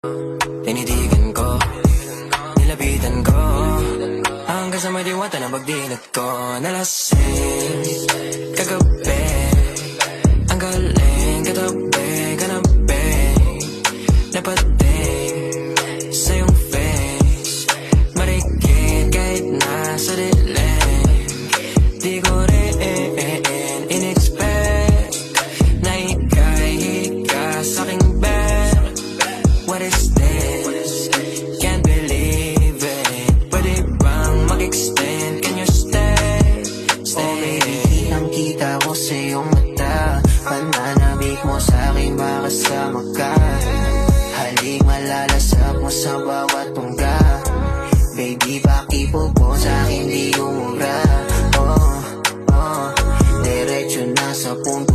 Tinitigan ko, nilapitan ko, hanggang sa may diwata na pagdilat ko. Nalasing kagabi, ang galing katabi, kanabi, napating sa iyong face, marikit kahit nasa dilim. Di ko rin in-expect na ika'y hika sa'king bed. What is this? Can't believe it. Pwede bang mag-extend? Can you stay? Stay. Oh baby, kitang-kita ko sa iyong mata. Pananabik mo sa'kin, makasama ka. Halik malalasap mo sa bawat tungga. Baby, pakipo po sa'kin, di umura. Oh, diretso na sa punto.